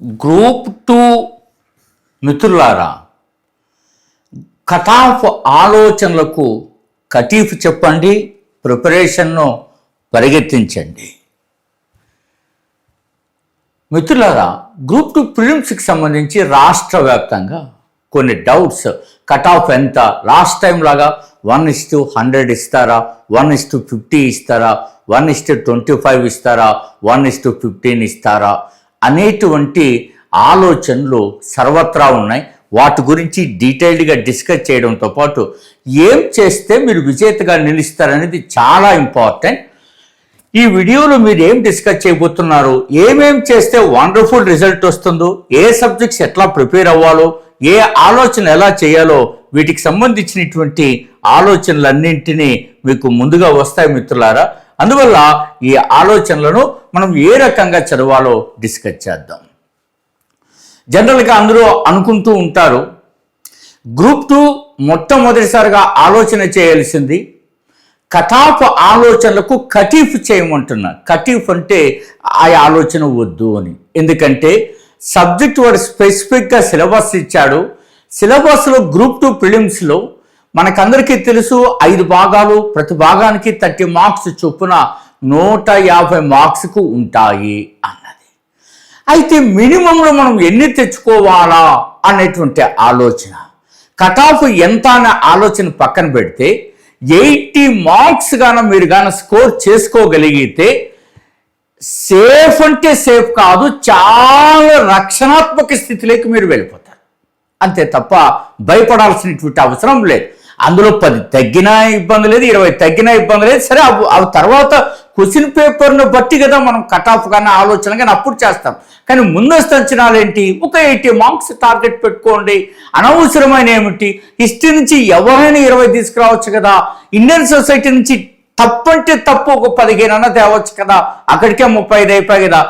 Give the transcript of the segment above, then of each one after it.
Group 2 మిత్రులారా, cutoff ఆలోచనలకు కటీఫ్ చెప్పండి, ప్రిపరేషన్ను పరిగెత్తించండి. మిత్రులారా, గ్రూప్ 2 ప్రిలిమ్స్కి సంబంధించి రాష్ట్ర వ్యాప్తంగా కొన్ని డౌట్స్. కటాఫ్ ఎంత? లాస్ట్ టైం లాగా 1:100 ఇస్తారా, 1:50 ఇస్తారా, 1:25 ఇస్తారా, 1:15 ఇస్తారా అనేటువంటి ఆలోచనలు సర్వత్రా ఉన్నాయి. వాటి గురించి డీటెయిల్డ్గా డిస్కస్ చేయడంతో పాటు ఏం చేస్తే మీరు విజేతగా నిలుస్తారనేది చాలా ఇంపార్టెంట్. ఈ వీడియోలో మీరు ఏం డిస్కస్ చేయబోతున్నారు, ఏమేం చేస్తే వండర్ఫుల్ రిజల్ట్ వస్తుందో, ఏ సబ్జెక్ట్స్ ఎట్లా ప్రిపేర్ అవ్వాలో, ఏ ఆలోచన ఎలా చేయాలో, వీటికి సంబంధించినటువంటి ఆలోచనలన్నింటినీ మీకు ముందుగా వస్తాయి మిత్రులారా. అందువల్ల ఈ ఆలోచనలను మనం ఏ రకంగా చదవాలో డిస్కస్ చేద్దాం. జనరల్గా అందరూ అనుకుంటూ ఉంటారు, గ్రూప్ 2 మొట్టమొదటిసారిగా ఆలోచన చేయాల్సింది కటాఫ్ ఆలోచనలకు కటీఫ్ చేయమంటున్నా. కటీఫ్ అంటే ఆ ఆలోచన వద్దు అని. ఎందుకంటే సబ్జెక్ట్ వాడు స్పెసిఫిక్గా సిలబస్ ఇచ్చాడు. సిలబస్లో గ్రూప్ 2 ప్రిలిమ్స్లో మనకందరికీ తెలుసు 5 భాగాలు, ప్రతి భాగానికి 30 మార్క్స్ చొప్పున 150 మార్క్స్కు ఉంటాయి అన్నది. అయితే మినిమంలో మనం ఎన్ని తెచ్చుకోవాలా అనేటువంటి ఆలోచన, కటాఫ్ ఎంత అనే ఆలోచన పక్కన పెడితే 80 మార్క్స్ మీరు స్కోర్ చేసుకోగలిగితే సేఫ్ అంటే సేఫ్ కాదు, చాలా రక్షణాత్మక స్థితిలోకి మీరు వెళ్ళిపోతారు. అంతే తప్ప భయపడాల్సినటువంటి అవసరం లేదు. అందులో 10 తగ్గినా ఇబ్బంది లేదు, 20 తగ్గినా ఇబ్బంది లేదు. సరే, అవి తర్వాత క్వశ్చన్ పేపర్ను బట్టి కదా మనం కటాఫ్ కానీ ఆలోచన కానీ అప్పుడు చేస్తాం. కానీ ముందస్తు అంచనాలు ఏంటి? ఒక 80 మార్క్స్ టార్గెట్ పెట్టుకోండి. అనవసరమైన ఏమిటి, హిస్టరీ నుంచి ఎవరైనా 20 తీసుకురావచ్చు కదా, ఇండియన్ సొసైటీ నుంచి తప్పంటే తప్పు ఒక 15 అన్న తేవచ్చు కదా, అక్కడికే 35 అయిపోయి కదా.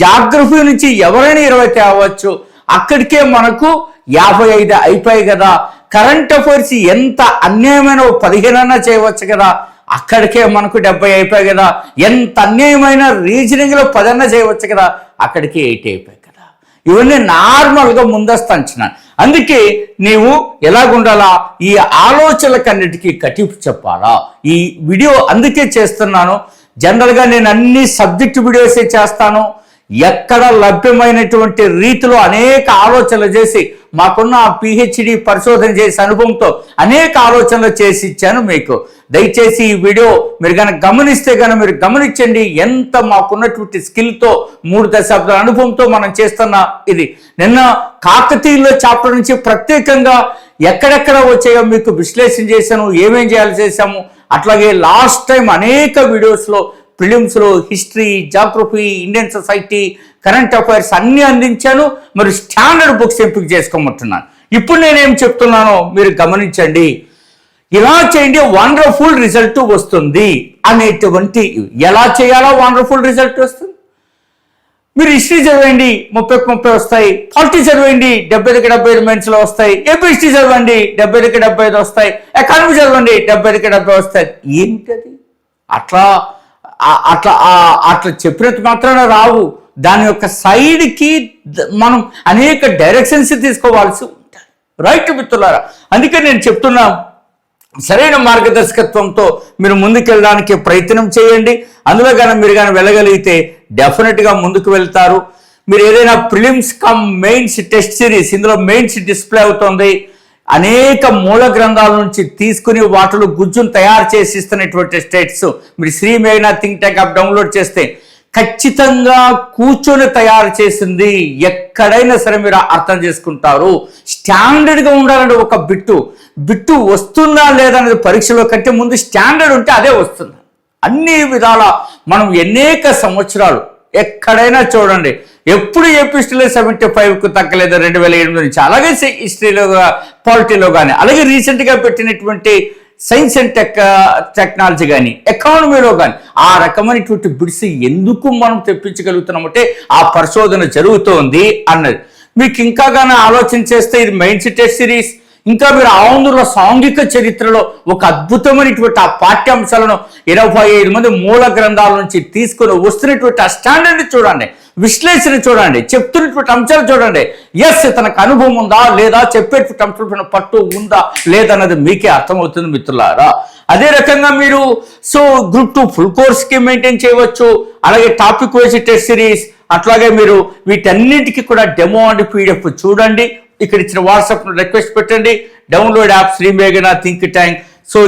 జాగ్రఫీ నుంచి ఎవరైనా 20 తేవచ్చు, అక్కడికే మనకు 55 అయిపోయి కదా. కరెంట్ అఫైర్స్ ఎంత అన్యాయమైన 15 అన్నా చేయవచ్చు కదా, అక్కడికే మనకు 70 అయిపోయి కదా. ఎంత అన్యాయమైన రీజనింగ్లో 10 అన్నా చేయవచ్చు కదా, అక్కడికే 80 అయిపోయి కదా. ఇవన్నీ నార్మల్గా ముందస్తు అంచనా. అందుకే నీవు ఎలాగుండాలా, ఈ ఆలోచనలకన్నిటికీ కటీఫ్ చెప్పాలా. ఈ వీడియో అందుకే చేస్తున్నాను. జనరల్గా నేను అన్ని సబ్జెక్ట్ వీడియోసే చేస్తాను. ఎక్కడ లభ్యమైనటువంటి రీతిలో అనేక ఆలోచనలు చేసి, మాకున్న పిహెచ్డి పరిశోధన చేసే అనుభవంతో అనేక ఆలోచనలు చేసి ఇచ్చాను మీకు. దయచేసి ఈ వీడియో మీరు కనుక గమనిస్తే మీరు గమనించండి, ఎంత మాకున్నటువంటి స్కిల్తో 3 దశాబ్దాల అనుభవంతో మనం చేస్తున్న ఇది. నిన్న కాకతీయుల చాప్టర్ నుంచి ప్రత్యేకంగా ఎక్కడెక్కడ వచ్చాయో మీకు విశ్లేషణ చేశాను, ఏమేం చేయాలి చేశాము. అట్లాగే లాస్ట్ టైం అనేక వీడియోస్లో ప్రిలిమ్స్లో history, geography, Indian society, current affairs అన్నీ అందించాను. మరి స్టాండర్డ్ బుక్స్ ఎంపిక చేసుకోమంటున్నాను. ఇప్పుడు నేనేం చెప్తున్నానో మీరు గమనించండి. ఇలా చేయండి, వండర్ఫుల్ రిజల్ట్ వస్తుంది అనేటువంటి. ఎలా చేయాలో వండర్ఫుల్ రిజల్ట్ వస్తుంది. మీరు హిస్టరీ చదవండి, 30 వస్తాయి. పాలిటీ చదవండి, 70-75 మెయిన్స్లో వస్తాయి. ఏపీ హిస్టరీ చదవండి, 70-75 వస్తాయి. ఎకానమీ చదవండి, 70-70 వస్తాయి. ఏంటది? అట్లా చెప్పినట్టు మాత్రాన రావు. దాని యొక్క సైడ్కి మనం అనేక డైరెక్షన్స్ తీసుకోవాల్సి ఉంటుంది. రైట్ మిత్రులారా, అందుకే నేను చెప్తున్నా, సరైన మార్గదర్శకత్వంతో మీరు ముందుకెళ్ళడానికి ప్రయత్నం చేయండి. అందులో మీరు వెళ్ళగలిగితే డెఫినెట్గా ముందుకు వెళ్తారు. మీరు ఏదైనా prelims come mains test series, ఇందులో మెయిన్స్ డిస్ప్లే అవుతుంది. అనేక మూల గ్రంథాల నుంచి తీసుకుని వాటిలో గుజ్జును తయారు చేసి ఇస్తున్నటువంటి స్టేట్స్ మీరు శ్రీ మేఘనా థింక్ ట్యాంక్ యాప్ డౌన్లోడ్ చేస్తే ఖచ్చితంగా కూర్చొని తయారు చేసింది. ఎక్కడైనా సరే మీరు అర్థం చేసుకుంటారు. స్టాండర్డ్గా ఉండాలంటే ఒక బిట్టు వస్తుందా లేదా అనేది పరీక్షలో కంటే ముందు స్టాండర్డ్ ఉంటే అదే వస్తుంది. అన్ని విధాల మనం అనేక సంవత్సరాలు ఎక్కడైనా చూడండి, ఎప్పుడు ఏపీ హిస్టరీలో 75కు తగ్గలేదు 2008 నుంచి. అలాగే హిస్టరీలో, పాలిటీలో కానీ, అలాగే రీసెంట్గా పెట్టినటువంటి సైన్స్ అండ్ టెక్నాలజీ కానీ, ఎకానమీలో కానీ ఆ రకమైనటువంటి బిడ్స్ ఎందుకు మనం తెప్పించగలుగుతున్నామంటే ఆ పరిశోధన జరుగుతోంది అన్నది. మీకు ఇంకా కానీ ఆలోచన చేస్తే ఇది మెయిన్స్ టెస్ట్ సిరీస్, ఇంకా మీరు ఆంధ్రుల సాంఘిక చరిత్రలో ఒక అద్భుతమైనటువంటి ఆ పాఠ్యాంశాలను 25 మంది మూల గ్రంథాల నుంచి తీసుకొని వస్తున్నటువంటి ఆ స్టాండర్డ్ని చూడండి. విశ్లేషణ చూడండి, చెప్తున్నటువంటి అంశాలు చూడండి. ఎస్, తనకు అనుభవం ఉందా లేదా, చెప్పేటువంటి అంశాల పట్టు ఉందా లేదన్నది మీకే అర్థమవుతుంది మిత్రులారా. అదే రకంగా మీరు గ్రూప్ 2 ఫుల్ కోర్స్కి మెయింటైన్ చేయవచ్చు. అలాగే టాపిక్ వైజ్ టెస్ట్ సిరీస్, అట్లాగే మీరు వీటన్నిటికీ కూడా డెమో అండ్ పీడిఎఫ్ చూడండి. ఇక్కడ ఇచ్చిన వాట్సాప్ రిక్వెస్ట్ పెట్టండి. డౌన్లోడ్ యాప్ శ్రీ మేఘన థింక్ ట్యాంక్.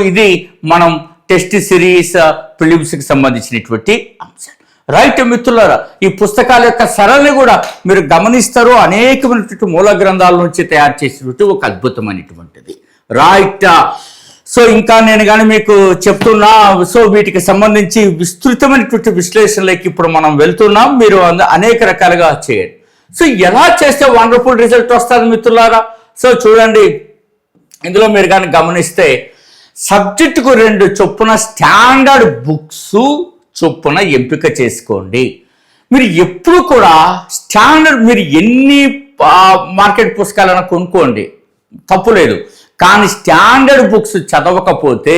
ఇది మనం టెస్ట్ సిరీస్ ప్రిలిమ్స్కి సంబంధించినటువంటి అంశాలు. రైట్ మిత్రులారా, ఈ పుస్తకాల యొక్క సరళని కూడా మీరు గమనిస్తారు. అనేకమైనటువంటి మూల గ్రంథాల నుంచి తయారు చేసినటువంటి ఒక అద్భుతమైనటువంటిది. రైట్. ఇంకా నేను కానీ మీకు చెప్తున్నా, వీటికి సంబంధించి విస్తృతమైనటువంటి విశ్లేషణలకి ఇప్పుడు మనం వెళ్తున్నాం. మీరు అనేక రకాలుగా చేయండి. ఎలా చేస్తే వండర్ఫుల్ రిజల్ట్ వస్తుంది మిత్రులారా. చూడండి, ఇందులో మీరు కానీ గమనిస్తే సబ్జెక్టుకు 2 చొప్పున స్టాండర్డ్ బుక్స్ చొప్పున ఎంపిక చేసుకోండి. మీరు ఎప్పుడు కూడా స్టాండర్డ్, మీరు ఎన్ని మార్కెట్ పుస్తకాలను కొనుక్కోండి, తప్పులేదు. కానీ స్టాండర్డ్ బుక్స్ చదవకపోతే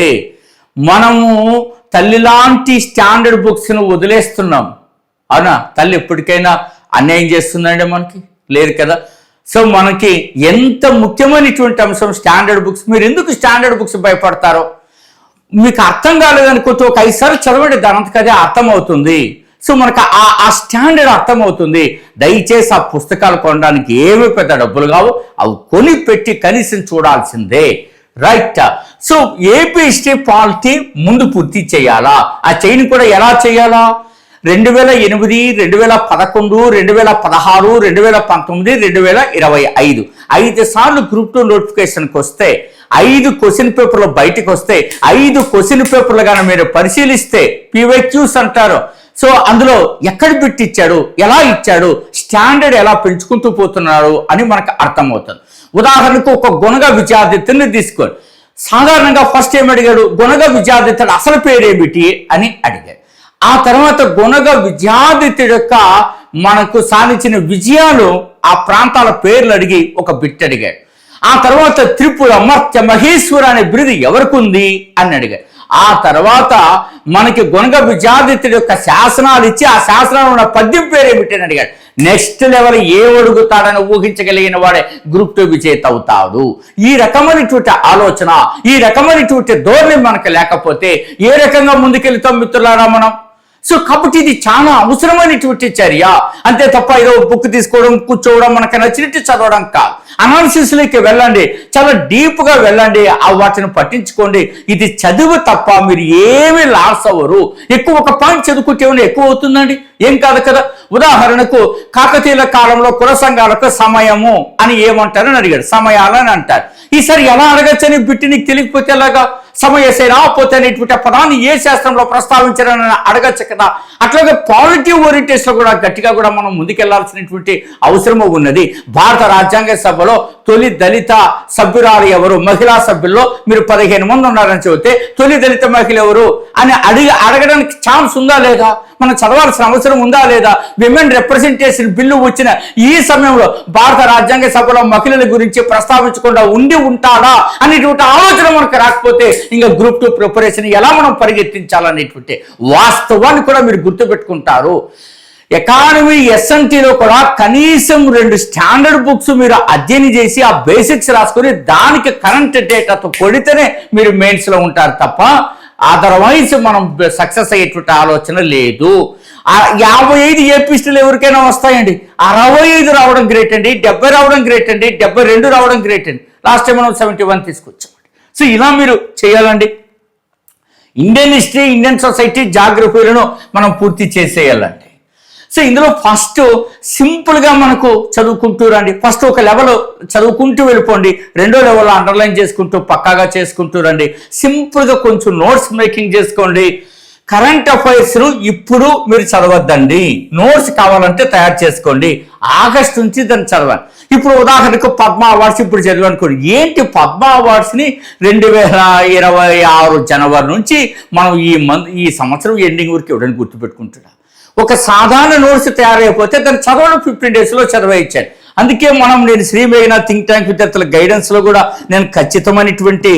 మనము తల్లి లాంటి స్టాండర్డ్ బుక్స్ను వదిలేస్తున్నాం. అవునా? తల్లి ఎప్పటికైనా అన్యాయం చేస్తుందండి మనకి? లేదు కదా. మనకి ఎంత ముఖ్యమైనటువంటి అంశం స్టాండర్డ్ బుక్స్. మీరు ఎందుకు స్టాండర్డ్ బుక్స్ భయపడతారో మీకు అర్థం కాలేదనుకుంటే ఒక 5 సార్లు చదవండి, దానంతకదే అర్థమవుతుంది. మనకు ఆ స్టాండర్డ్ అర్థమవుతుంది. దయచేసి ఆ పుస్తకాలు కొనడానికి ఏమీ పెద్ద డబ్బులు కావు, అవి కొని పెట్టి కనీసం చూడాల్సిందే. రైట్. ఏపీ హిస్టరీ పాలిటీ ముందు పూర్తి చేయాలా? ఆ చైన్ కూడా ఎలా చేయాలా? 2008, 2011, 2016, 2019, 2025 5 సార్లు గ్రూప్ 2 నోటిఫికేషన్కి వస్తే 5 క్వశ్చన్ పేపర్లు బయటకు వస్తే 5 క్వశ్చన్ పేపర్లు కానీ మీరు పరిశీలిస్తే PYQs అంటారు. అందులో ఎక్కడ బిట్ ఇచ్చాడు, ఎలా ఇచ్చాడు, స్టాండర్డ్ ఎలా పెంచుకుంటూ పోతున్నాడు అని మనకు అర్థమవుతుంది. ఉదాహరణకు ఒక గుణగ విద్యార్థిని తీసుకోండి. సాధారణంగా ఫస్ట్ ఏం అడిగాడు, గుణగ విద్యార్థితుడు అసలు పేరేమిటి అని అడిగాడు. ఆ తర్వాత గుణగ విద్యార్థితుడి యొక్క మనకు సాధించిన విజయాలు, ఆ ప్రాంతాల పేర్లు అడిగి ఒక బిట్ అడిగాడు. ఆ తర్వాత త్రిపుర మర్త్య మహేశ్వర అనే బిరుదు ఎవరికి ఉంది అని అడిగాడు. ఆ తర్వాత మనకి గుణగ విద్యార్థితుడి యొక్క శాసనాలు ఇచ్చి ఆ శాసనాలు ఉన్న పద్యం పేరు ఏమిటి అని అడిగాడు. నెక్స్ట్ లెవెల్ అడుగుతాడని ఊహించగలిగిన వాడే గ్రూప్ 2 విజేత అవుతాడు. ఈ రకమైనటువంటి ఆలోచన, ఈ రకమైనటువంటి ధోరణి మనకు లేకపోతే ఏ రకంగా ముందుకెళ్తాం మిత్రులారా మనం? కాబట్టి ఇది చాలా అవసరమైనటువంటి చర్య. అంతే తప్ప ఏదో బుక్ తీసుకోవడం, కూర్చోవడం, మనకు నచ్చినట్టు చదవడం కాదు. అనాలిసిస్లోకి వెళ్ళండి, చాలా డీప్గా వెళ్ళండి, వాటిని పట్టించుకోండి. ఇది చదువు తప్ప మీరు ఏమి లాస్ అవ్వరు. ఒక పాయింట్ చదువుకుంటే ఏమైనా ఎక్కువ అవుతుందండి? ఏం కాదు కదా. ఉదాహరణకు కాకతీయుల కాలంలో కుల సంఘాలకు సమయము అని ఏమంటారని అడిగాడు. సమయాలని అంటారు. ఈసారి ఎలా అడగచ్చని బిట్టి నీకు తెలియకపోతే ఎలాగా? సమయసేనా పోతే అనేటువంటి పదాన్ని ఏ శాస్త్రంలో ప్రస్తావించారని అడగచ్చు కదా. అట్లాగే పాలిటివ్ ఓరియంటేషన్ కూడా గట్టిగా కూడా మనం ముందుకెళ్లాల్సినటువంటి అవసరము ఉన్నది. భారత రాజ్యాంగ సభలో తొలి దళిత సభ్యురాలు ఎవరు? మహిళా సభ్యుల్లో మీరు 15 మంది ఉన్నారని చెబితే తొలి దళిత మహిళ ఎవరు అని అడగడానికి ఛాన్స్ ఉందా లేదా? మనం చదవాల్సిన అవసరం ఉందా లేదా? విమెన్ రిప్రజెంటేషన్ బిల్లు వచ్చిన ఈ సమయంలో భారత రాజ్యాంగ సభలో మహిళల గురించి ప్రస్తావించకుండా ఉండి ఉంటాడా అనేటువంటి ఆలోచన మనకు రాకపోతే ఇంకా గ్రూప్ 2 ప్రిపరేషన్ ఎలా మనం పరిగెత్తించాలనేటువంటి వాస్తవాన్ని కూడా మీరు గుర్తుపెట్టుకుంటారు. ఎకానమీ SNTలో కూడా కనీసం 2 స్టాండర్డ్ బుక్స్ మీరు అధ్యయనం చేసి ఆ బేసిక్స్ రాసుకొని దానికి కరెంట్ డేటాతో కొడితేనే మీరు మెయిన్స్లో ఉంటారు తప్ప అదర్వైజ్ మనం సక్సెస్ అయ్యేటువంటి ఆలోచన లేదు. 55 ఏపీస్టులు ఎవరికైనా వస్తాయండి. 65 రావడం గ్రేట్ అండి, 70 రావడం గ్రేట్ అండి, 72 రావడం గ్రేట్ అండి. లాస్ట్ టైం మనం 71 తీసుకొచ్చామండి. ఇలా మీరు చేయాలండి. ఇండియన్ హిస్టరీ, ఇండియన్ సొసైటీ, జాగ్రఫీలను మనం పూర్తి చేసేయాలండి. ఇందులో ఫస్ట్ సింపుల్గా మనకు చదువుకుంటూ రండి. ఫస్ట్ ఒక లెవెల్ చదువుకుంటూ వెళ్ళిపోండి. 2వ లెవెల్ అండర్లైన్ చేసుకుంటూ పక్కాగా చేసుకుంటూ రండి. సింపుల్గా కొంచెం నోట్స్ మేకింగ్ చేసుకోండి. కరెంట్ అఫైర్స్ను ఇప్పుడు మీరు చదవద్దండి. నోట్స్ కావాలంటే తయారు చేసుకోండి. ఆగస్టు నుంచి దాన్ని చదవండి. ఇప్పుడు ఉదాహరణకు పద్మ అవార్డ్స్ ఇప్పుడు చదివనుకోండి. ఏంటి పద్మ అవార్డ్స్ని 2026 జనవరి నుంచి మనం ఈ సంవత్సరం ఎండింగ్ వరకు ఎవరైనా గుర్తుపెట్టుకుంటున్నా. ఒక సాధారణ నోట్స్ తయారైపోతే దాన్ని చదవడం 15 డేస్లో చదివేయించాను. అందుకే నేను శ్రీ మేఘన థింక్ ట్యాంక్ విద్యార్థుల గైడెన్స్లో కూడా నేను ఖచ్చితమైనటువంటి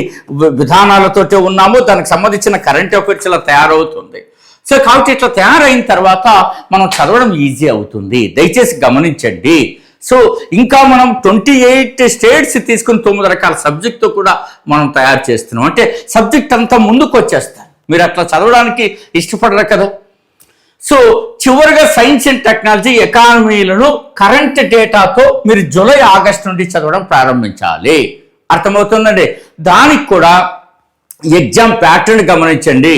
విధానాలతో ఉన్నాము. దానికి సంబంధించిన కరెంట్ అఫైర్స్ ఇలా తయారవుతుంది. సో కాబట్టి ఇట్లా తయారైన తర్వాత మనం చదవడం ఈజీ అవుతుంది. దయచేసి గమనించండి. సో ఇంకా మనం 28 స్టేట్స్ తీసుకుని 9 రకాల సబ్జెక్ట్తో కూడా మనం తయారు చేస్తున్నాం. అంటే సబ్జెక్ట్ అంతా ముందుకు వచ్చేస్తారు. మీరు అట్లా చదవడానికి ఇష్టపడరు కదా. సో చివరిగా సైన్స్ అండ్ టెక్నాలజీ, ఎకానమీలను కరెంట్ డేటాతో మీరు జూలై ఆగస్టు నుండి చదవడం ప్రారంభించాలి. అర్థమవుతుందండి. దానికి కూడా ఎగ్జామ్ ప్యాటర్న్ గమనించండి.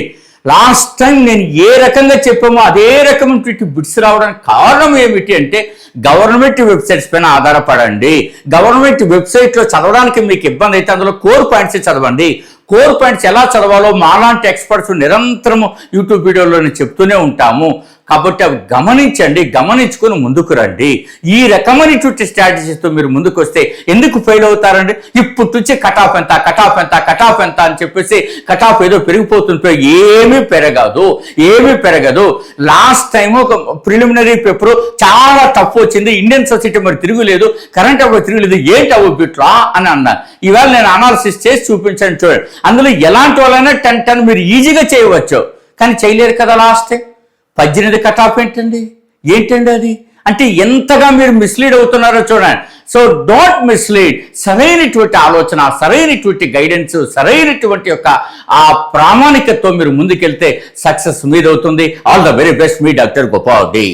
లాస్ట్ టైం నేను ఏ రకంగా చెప్పామో అదే రకమైన బిట్స్ రావడానికి కారణం ఏమిటి అంటే గవర్నమెంట్ వెబ్సైట్స్ పైన ఆధారపడండి. గవర్నమెంట్ వెబ్సైట్లో చదవడానికి మీకు ఇబ్బంది అయితే అందులో కోర్ పాయింట్స్ చదవండి. కోర్ పాయింట్స్ ఎలా చదవాలో మాలాంటి ఎక్స్పర్ట్స్ నిరంతరము యూట్యూబ్ వీడియోలో చెప్తూనే ఉంటాము. కాబట్టి అవి గమనించండి, గమనించుకొని ముందుకు రండి. ఈ రకమైనటువంటి స్ట్రాటజీస్తో మీరు ముందుకు వస్తే ఎందుకు ఫెయిల్ అవుతారండి? ఇప్పటి నుంచి కటాఫ్ ఎంత అని చెప్పేసి కటాఫ్ ఏదో పెరిగిపోతుంటే ఏమీ పెరగదు. లాస్ట్ టైం ఒక ప్రిలిమినరీ పేపర్ చాలా టఫ్ వచ్చింది. ఇండియన్ సొసైటీ మరి తిరుగులేదు, కరెంట్ అవ్వ తిరుగులేదు, ఏంటి అవ్వ బిట్లా అని అన్నారు. ఇవాళ నేను అనాలిసిస్ చేసి చూపించాను చూడండి. అందులో ఎలాంటి వాళ్ళైనా 10 మీరు ఈజీగా చేయవచ్చు, కానీ చేయలేరు కదా. లాస్ట్ 18 కటాఫ్ ఏంటండి అది? అంటే ఎంతగా మీరు మిస్లీడ్ అవుతున్నారో చూడండి. So don't mislead. సరైనటువంటి ఆలోచన, సరైనటువంటి గైడెన్స్, సరైనటువంటి యొక్క ఆ ప్రామాణికతతో మీరు ముందుకెళ్తే సక్సెస్ మీదవుతుంది. All the very best. మీ డాక్టర్ గోపాల్ డి.